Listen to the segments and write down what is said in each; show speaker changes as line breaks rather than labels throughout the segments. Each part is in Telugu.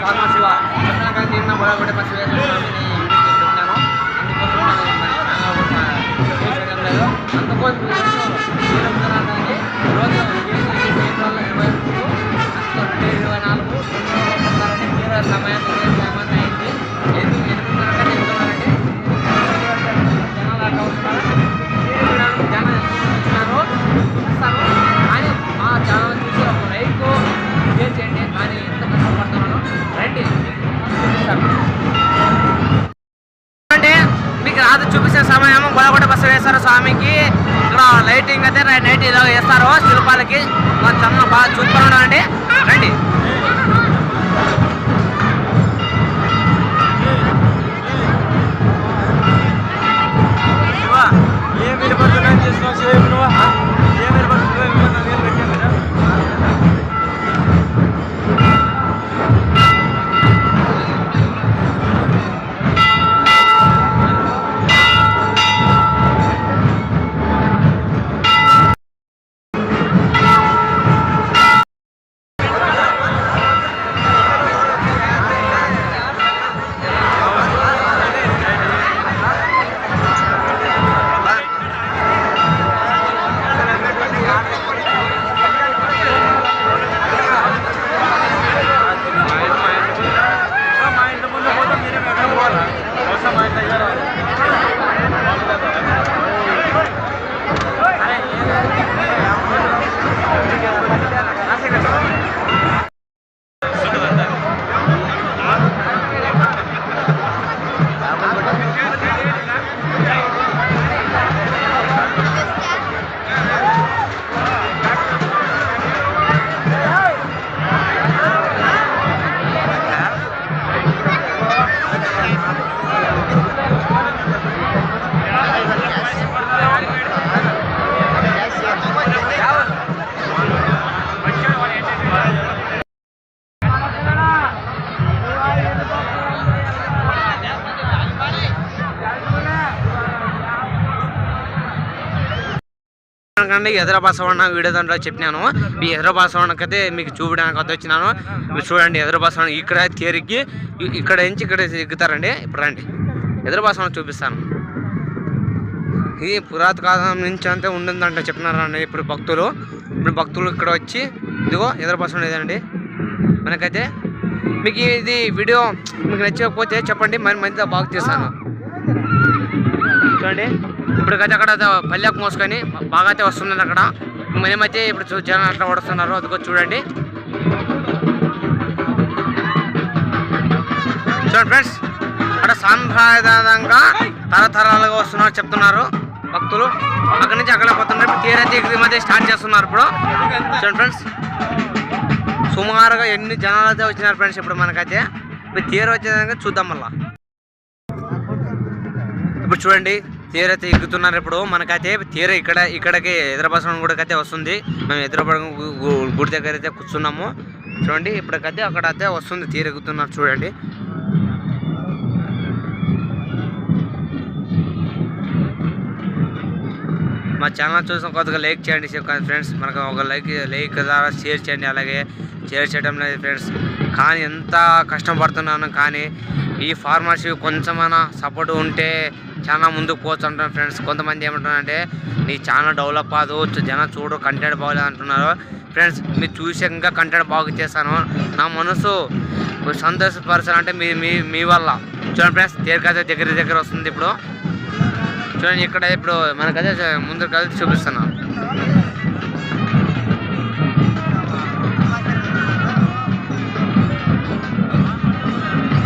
ఫార్మర్ శివ నిన్న బొడగొట్టే బస్సు వేసుకున్నాను అందుకోసం రోజు 24 సమయాన్ని అయింది. ఎందుకు ఎదుగుతున్నారంటే జనాలు అట్లా వస్తున్నారు, జనం చూస్తున్నారు చూపిస్తాను కానీ మా ఛానల్ చూసి ఒక లైక్ షేర్ చేయండి. కానీ ఎంత కష్టపడుతున్నాను రండి చూపిస్తాను. అంటే మీకు రాదు చూపించే సమయం గొడగొట్ట బస్సు వేస్తారు స్వామికి. ఇక్కడ లైటింగ్ అయితే నైట్ ఇలా వేస్తారు శిల్పాలకి. చాలా బాగా చూస్తున్నాడు అండి రండి. ఎదుర బసవన్న వీడియో దాంట్లో చెప్పినాను. ఈ ఎదుర బసవన్నకి అయితే మీకు చూపడానికి అయితే వచ్చినాను. మీరు చూడండి ఎదుర బసవన్న ఇక్కడ తేరికి ఇక్కడ నుంచి ఇక్కడ ఎక్కుతారండి. ఇప్పుడు రండి ఎదుర బసవన్న చూపిస్తాను. ఇది పురాతకాలం నుంచి అంతే ఉండిందంటే చెప్పినారండి. ఇప్పుడు భక్తులు ఇక్కడ వచ్చి ఇదిగో ఎదుర బసవన్న ఇదండి. మనకైతే మీకు ఇది వీడియో మీకు నచ్చకపోతే చెప్పండి, మరి మంచిగా బాగా చేస్తాను. చూడండి ఇప్పటికైతే అక్కడ పల్లెకు మోసుకొని బాగా అయితే వస్తున్నది. అక్కడ మేమైతే ఇప్పుడు జనం అట్లా పడుతున్నారు. అదిగో చూడండి ఫ్రెండ్స్, అక్కడ సాంప్రదాయంగా తరతరాలుగా వస్తున్నారు చెప్తున్నారు భక్తులు. అక్కడి నుంచి అక్కడ పోతున్నారు. ఇప్పుడు తీరైతే ఈ మధ్య స్టార్ట్ చేస్తున్నారు. ఇప్పుడు చూడండి ఫ్రెండ్స్, సుమారుగా ఎన్ని జనాలు అయితే వచ్చినారు ఫ్రెండ్స్. ఇప్పుడు మనకైతే ఇప్పుడు తీర వచ్చేదాకా చూద్దాం. మళ్ళా ఇప్పుడు చూడండి తీరైతే ఎక్కుతున్నారు. ఇప్పుడు మనకైతే తీర ఇక్కడికి ఎదురబసవన్న గుడికి అయితే వస్తుంది. మేము గుడి దగ్గర అయితే కూర్చున్నాము. చూడండి ఇప్పటికైతే అక్కడ అయితే వస్తుంది, తీర ఎక్కుతున్నారు చూడండి. మా ఛానల్ చూసిన కొద్దిగా లైక్ చేయండి ఫ్రెండ్స్. మనకు ఒక లైక్ ద్వారా షేర్ చేయండి. అలాగే షేర్ చేయడం లేదు ఫ్రెండ్స్. కానీ ఎంత కష్టపడుతున్నాను, కానీ ఈ ఫార్మర్షిప్ కొంచెమైనా సపోర్ట్ ఉంటే చాలా ముందుకు పోవచ్చు అంటున్నాను ఫ్రెండ్స్. కొంతమంది ఏమంటున్నారంటే నీ ఛానల్ డెవలప్ అవ్వదు, జనం చూడు కంటెంట్ బాగోలేదు అంటున్నారు ఫ్రెండ్స్. మీరు చూసి ఇంకా కంటెంట్ బాగా చేస్తాను. నా మనసు సంతోషపరచాలంటే మీ వల్ల. చూడండి ఫ్రెండ్స్, తీరికైతే దగ్గర వస్తుంది. ఇప్పుడు చూడండి ఇక్కడ ఇప్పుడు మనకైతే ముందు కలిసి చూపిస్తున్నాను.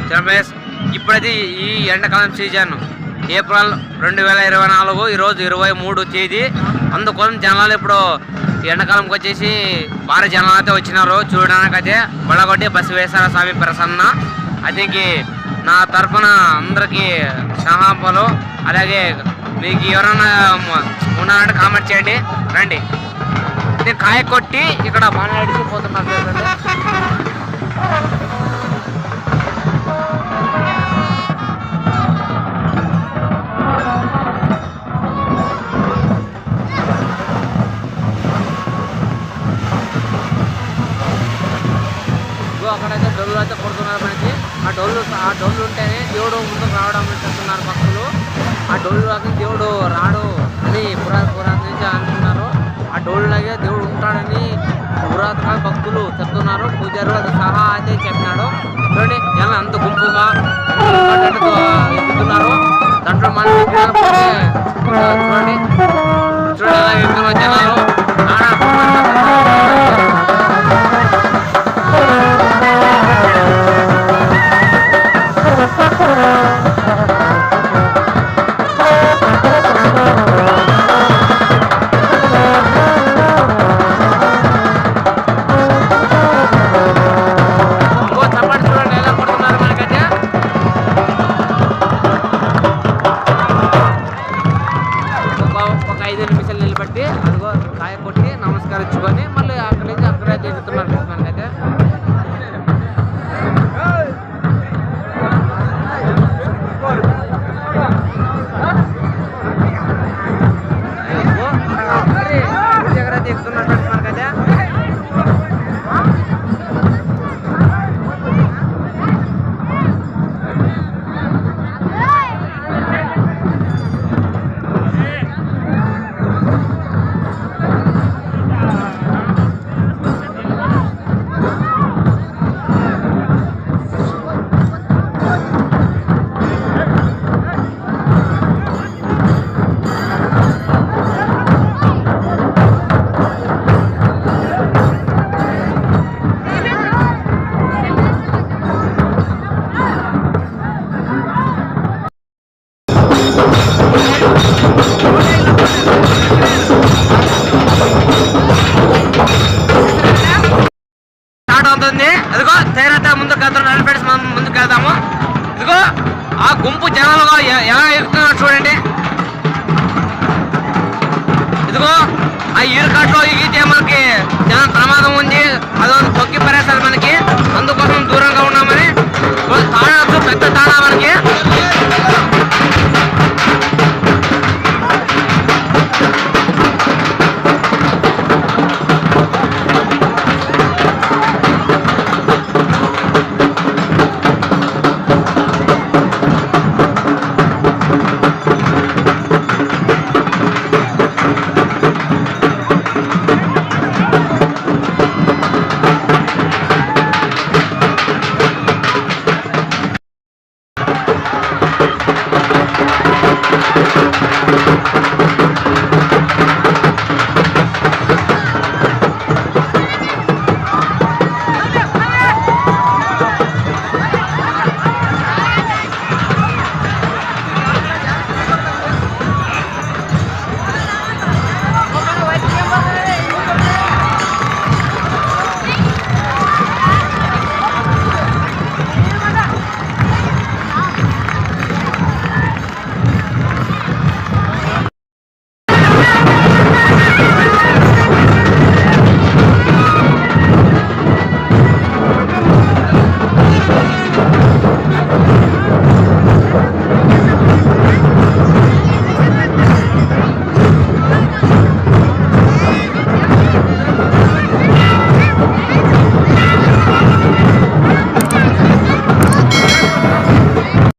చూడండి ఫ్రెండ్స్, ఇప్పుడైతే ఈ ఎండాకాలం సీజన్ ఏప్రిల్ 2024, ఈరోజు 23వ తేదీ. అందుకోసం జనాలు ఇప్పుడు ఎండాకాలంకి వచ్చేసి భారీ జనాలు అయితే వచ్చినారు చూడడానికి. అయితే బొడగొట్టి బస్సు వేశారు స్వామి ప్రసన్న. అయితే నా తరఫున అందరికీ క్షమాపణలు. అలాగే మీకు ఎవరైనా ఉన్నారంటే కామెంట్ చేయండి. రండి నేను కాయ కొట్టి ఇక్కడ బాగా అడిగిపోతున్నాను. అక్కడైతే డొల్లు అయితే కొడుతున్నారు మనకి. ఆ డొల్లు ఉంటేనే దేవుడు ముందుకు రావడం చెప్తున్నారు భక్తులు. ఆ డొల్లు దేవుడు రాడు అని పురాతన నుంచి అంటున్నారు. ఆ డోళ్ళలాగే దేవుడు ఉంటాడని పురాతన భక్తులు చెప్తున్నారు. పూజారు అది సహా అయితే చెప్పినాడు. చూడండి జనం అంత గుంపుగా ఎక్కుతున్నారు. దాంట్లో మనం చూడండి చూడాలి ఎక్కుతున్న జనాలు. ఒక 5 నిమిషాలు నిలబట్టి అదిగో కాయ కొట్టి నమస్కరించుకొని మళ్ళీ అక్కడి నుంచి అక్కడే దిగుతున్నారు మనకైతే. దగ్గర దిగుతున్నట్టు మనకైతే. స్టార్ట్ అవుతుంది. అదిగో తేరత ముందుకు వెళ్తాం. ఫ్రెండ్స్ మనం ముందుకు వెళ్దాము. ఇదిగో ఆ గుంపు జనాలుగా ఎలా ఎక్కుతున్నారు చూడండి. ఇదిగో ఆ ఈరుకాట్లో ఎగితే మనకి చాలా ప్రమాదం ఉంది. అదొక